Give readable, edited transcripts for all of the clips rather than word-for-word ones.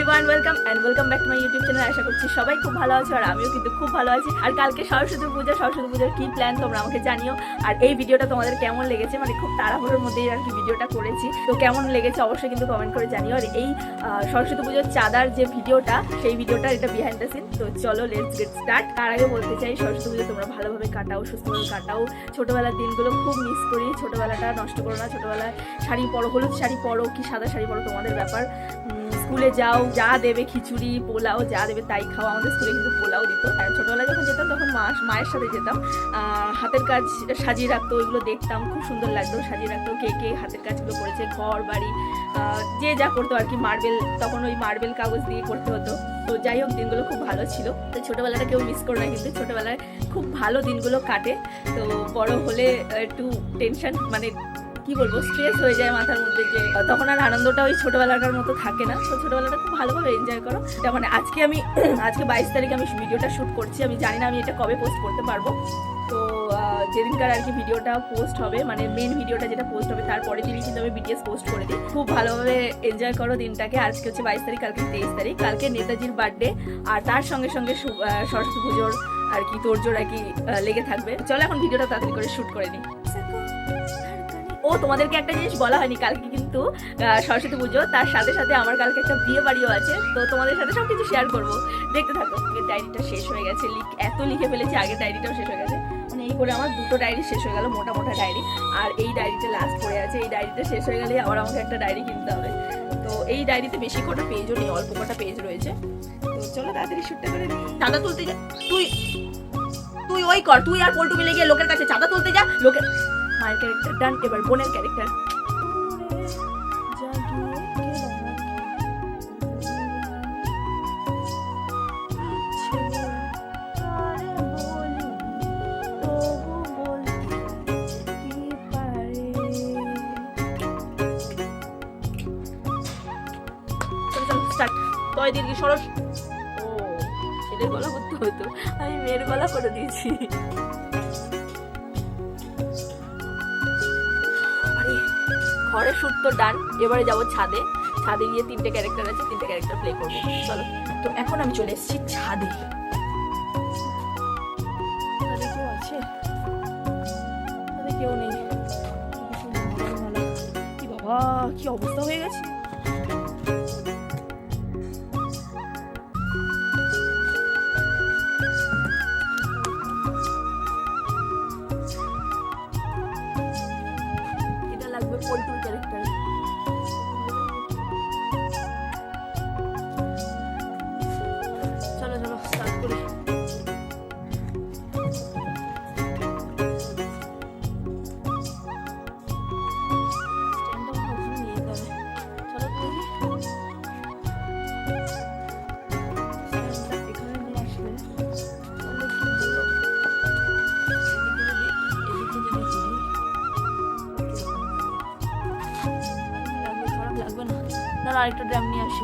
Everyone, welcome back to my YouTube channel. আশা করছি সবাই খুব ভালো আছো আর আমিও কিন্তু খুব ভালো আছি। আর কালকে সরস্বতী পুজোর কি প্ল্যান তোমরা আমাকে জানিও। আর এই ভিডিওটা তোমাদের কেমন লেগেছে, মানে খুব তাড়াহুড়োর মধ্যেই আর কি ভিডিওটা করেছি, তো কেমন লেগেছে অবশ্যই কিন্তু কমেন্ট করে জানিও। আর এই সরস্বতী পুজোর চাঁদার যে ভিডিওটা, সেই ভিডিওটা এটা বিহাইন্ড দ্য সিন। তো চলো লেটস গেট স্টার্ট। তার আগে বলতে চাই, সরস্বতী পুজো তোমরা ভালোভাবে কাটাও, সুস্থভাবে কাটাও। ছোটবেলার দিনগুলো খুব মিস করি, ছোটবেলাটা নষ্ট করো না। ছোটবেলায় শাড়ি পরো, হলুদ শাড়ি পরো কি সাদা শাড়ি পরো তোমাদের ব্যাপার। স্কুলে যাও, যা দেবে খিচুড়ি পোলাও যা দেবে তাই খাও। আমাদের স্কুলে কিন্তু পোলাও দিত। আর ছোটবেলায় যখন যেতাম তখন মায়ের সাথে যেতাম। হাতের কাজ সাজিয়ে রাখতো, ওইগুলো দেখতাম, খুব সুন্দর লাগতো। সাজিয়ে রাখতো কে কে হাতের কাজগুলো করেছে, ঘর বাড়ি যে যা করতো আর কি। মার্বেল, তখন ওই মার্বেল কাগজ দিয়ে করতে হতো। তো যাই হোক, দিনগুলো খুব ভালো ছিল। তো ছোটবেলাটা কেউ মিস করো না, কিন্তু ছোটবেলায় খুব ভালো দিনগুলো কাটে। তো বড় হলে একটু টেনশন, মানে কি বলবো, স্ট্রেস হয়ে যায় মাথার মধ্যে, যে তখন আর আনন্দটা ওই ছোটবেলাকার মতো থাকে না। তো ছোটবেলাটা খুব ভালোভাবে এনজয় করো। যেমন আজকে 22 তারিখে আমি ভিডিওটা শ্যুট করছি। আমি জানি না আমি এটা কবে পোস্ট করতে পারবো। তো যেদিনকার আর কি ভিডিওটা পোস্ট হবে, মানে মেন ভিডিওটা যেটা পোস্ট হবে তারপরে দিনই কিন্তু আমি বিটিএস পোস্ট করে দিই। খুব ভালোভাবে এনজয় করো দিনটাকে। আজকে হচ্ছে 22 তারিখ, কালকে 23 তারিখ। কালকে নেতাজির বার্থডে, আর তার সঙ্গে সঙ্গে সরস্বতী পুজোর আর কি তোড়জোড় আর কি লেগে থাকবে। চলো এখন ভিডিওটা তাড়াতাড়ি করে শ্যুট করে নিই। ও, তোমাদেরকে একটা জিনিস বলা হয়নি, কালকে কিন্তু সরস্বতী পুজো, তার সাথে সাথে আমার কালকে একটা বিয়ে বাড়িও আছে। তো তোমাদের সাথে সবকিছু শেয়ার করবো, দেখতে থাকো। ডায়েরিটা শেষ হয়ে গেছে, এত লিখে ফেলেছি, আগের ডায়েরিটাও শেষ হয়ে গেছে। মানে এই করে আমার দুটো ডায়েরি শেষ হয়ে গেল, মোটা মোটা ডায়েরি। আর এই ডায়েরিটা লাস্ট পড়ে আছে। এই ডায়েরিটা শেষ হয়ে গেলে আবার আমাকে একটা ডায়েরি কিনতে হবে। তো এই ডায়েরিতে বেশি কটা পেজও নেই, অল্প কটা পেজ রয়েছে। তো চলো তাড়াতাড়ি শুটটা করে নিই। চাঁদা তুলতে যা, তুই ওই কর, তুই আর পল্টু মিলে গিয়ে লোকের কাছে চাঁদা তুলতে যা। লোকের মায়ের ক্যারেক্টার ডান, এবার বোনের ক্যারেক্টার। তয় দীর্ঘ সরস। ও, ছেলের গলা করতে হতো, আমি মেয়ের গলা করে দিয়েছি। ঘরের শুট তো ডান, এবারে যাবো ছাদে। ছাদে গিয়ে 3টে ক্যারেক্টার আছে, 3টে ক্যারেক্টার প্লে করবো। চলো, তো এখন আমি চলে এসেছি ছাদে। কেউ আছে? কেউ নেই। কি বাবা, কি অবস্থা হয়ে গেছে। পল্টুর ক্যারেক্টার। চলো চলো স্টার্ট করি। আরেকটা ড্রাম নিয়ে আসি।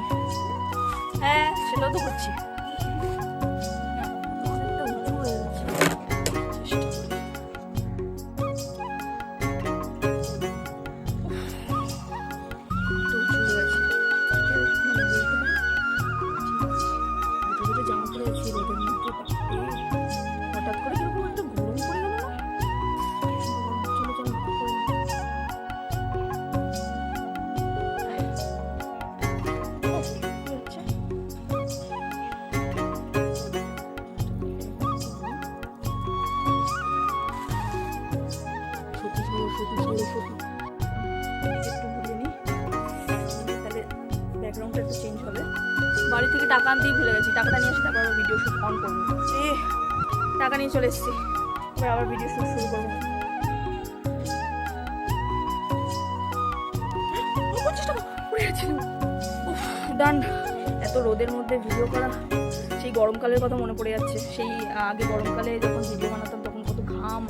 হ্যাঁ, সেটাও তো করছি। হঠাৎ করে কিরকম একটা গরম পড়ে গেল না। বাড়ি থেকে টাকা আনতেই ভুলে গেছি, টাকাটা নিয়ে এসে তারপর আবার ভিডিও শুট অন করবো। টাকা নিয়ে চলে এসেছি, এবার আবার ভিডিও শুট শুরু করবো। ডান। এত রোদের মধ্যে ভিডিও করা, সেই গরমকালের কথা মনে পড়ে যাচ্ছে। সেই আগে গরমকালে যখন ভিডিও বানাতাম তখন কত ঘাম,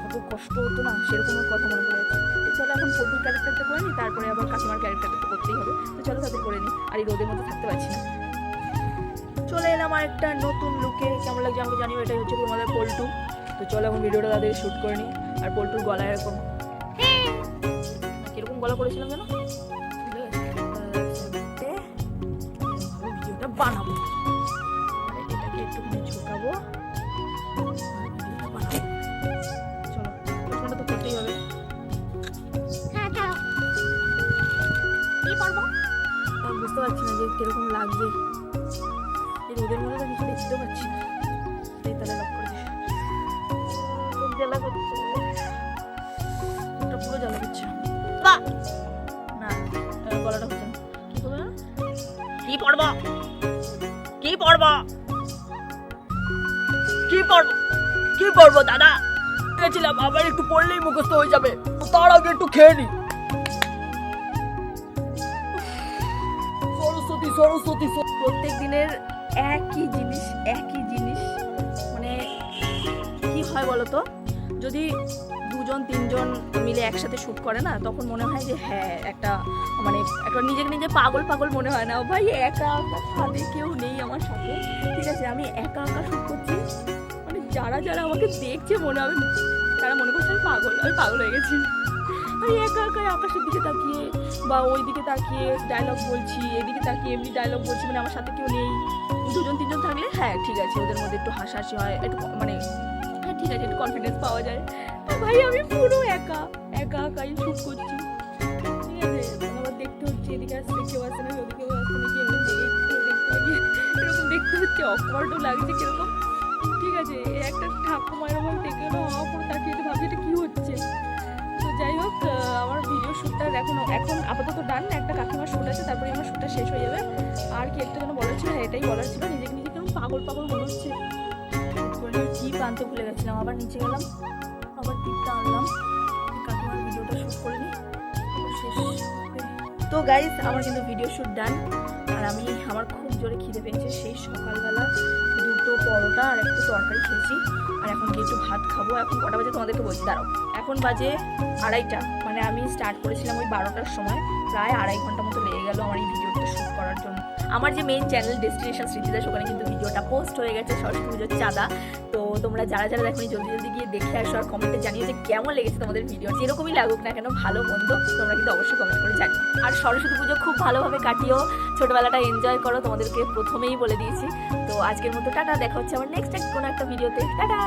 কত কষ্ট হতো না, সেরকমের কথা মনে পড়ে যাচ্ছে। তো চলো এখন পল্টুর ক্যারেক্টারটা করে নিই, তারপরে আবার কাকিমার ক্যারেক্টারটা তো করতেই হবে। তো চলো তাদের করে নিই, আর এই রোদের মধ্যে থাকতে পারছি না। চলে এলাম আর একটা নতুন লুকে। কেমন লাগছে আমাকে জানিও। এটাই হচ্ছে তোমাদের পল্টু। তো চলো এখন ভিডিওটা তাদের শ্যুট করে নিই। আর পল্টুর গলায় এরকম কিরকম গলা করেছিলাম যেন, ভিডিওটা বানাবো। এটাকে একটুখানি ঝুঁকাবো, ভিডিওটা বানাবো। চলো, প্রথমটা তো করতেই হবে। বুঝতে পারছি না যে কিরকম লাগছে, এই রোদের মধ্যে তো কিছু দেখতেও পাচ্ছি না। এই তাহলে লক করে দিই, খুব জ্বালা করছে, পুরো জ্বালা করছে না, গলাটা হচ্ছে না। কি করবো না, কি পড়বো, কি পড়বো, কি পড়বো, কি পড়বো দাদা? গেছিলাম আবার একটু পড়লেই মুখস্থ হয়ে যাবে, তার আগে একটু খেয়ে নি। সরস্বতী সরস্বতী, প্রত্যেক দিনের একই জিনিস, মানে কি হয় বলতো, যদি দুজন তিনজন মিলে একসাথে শ্যুট করে না, তখন মনে হয় যে হ্যাঁ একটা মানে একটা নিজেকে নিজে পাগল মনে হয় না। ভাই একা ছাদে কেউ নেই আমার সাথে, ঠিক আছে, আমি একা শ্যুট করছি, মানে যারা আমাকে দেখছে মনে হবে, তারা মনে করছে আমি পাগল হয়ে গেছি। আমি একা আকাশের দিকে তাকিয়ে বা ওই দিকে তাকিয়ে ডায়লগ বলছি, এদিকে তাকিয়ে এমনি ডায়লগ বলছি, মানে আমার সাথে কেউ নেই। দুজন তিনজন থাকলে হ্যাঁ ঠিক আছে, ওদের মধ্যে একটু হাসাহাসি হয়, একটু মানে হ্যাঁ ঠিক আছে, একটু কনফিডেন্স পাওয়া যায়। ভাই আমি পুরো একাই শ্যুট করছি, ঠিক আছে, আবার দেখতে হচ্ছে এদিকে আসছে কেউ আসছে না, ওদিকে কেউ আসছে নাকি, এরকম দেখতে হচ্ছে, অকওয়ার্ডও লাগছে কিরকম, ঠিক আছে। একটা ঠাকুমা এরকম দেখে না পুরো তাকিয়ে ভাবছি এটা কি হচ্ছে। তো যাই হোক, আমার ভিডিও শ্যুটটা এখন আপাতত ডান, একটা কাকিমার শ্যুট আছে, তারপরে আমার শ্যুটটা শেষ হয়ে যাবে। আর কি একটা যেন বলার ছিল, হ্যাঁ এটাই বলার ছিল, নিজেকে নিজে কেমন পাগল মনে হচ্ছে। টিপ আনতে ভুলে গেছিলাম, আবার নিচে গেলাম, আবার টিপটা আনলাম, কাকিমার ভিডিওটা শ্যুট করে নিই, শেষ। তো গাইজ আমার কিন্তু ভিডিও শ্যুট ডান, আর আমার খুব জোরে খিদে পেয়েছে, সেই সকালবেলা 2টো পরোটা আর একটু তরকারি খেয়েছি, আর এখন গিয়ে একটু ভাত খাবো। এখন কটা বাজে তোমাদেরকে বলছি, দাঁড়াও, এখন বাজে 2:30, মানে আমি স্টার্ট করেছিলাম ওই 12টার সময়, প্রায় 2.5 ঘন্টা মতো লেগে গেল আমার এই ভিডিওটা শ্যুট করার জন্য। আমার যে মেইন চ্যানেল ডেস্টিনেশন স্মৃতিদাস, ওখানে কিন্তু ভিডিওটা পোস্ট হয়ে গেছে সরস্বতী পুজোর চাঁদা। তো তোমরা যারা দেখোনি জলদি গিয়ে দেখে আসো, আর কমেন্টে জানিও যে কেমন লেগেছে তোমাদের ভিডিও, যেরকমই লাগুক না কেন, ভালো মন্দ তোমরা কিন্তু অবশ্যই কমেন্ট করে জানিও। আর সরস্বতী পুজো খুব ভালোভাবে কাটিও, ছোটবেলাটা এনজয় করো, তোমাদেরকে প্রথমেই বলে দিয়েছি। তো আজকের মতো টাটা, দেখা হচ্ছে আমার নেক্সট কোনো একটা ভিডিওতে, টাটা।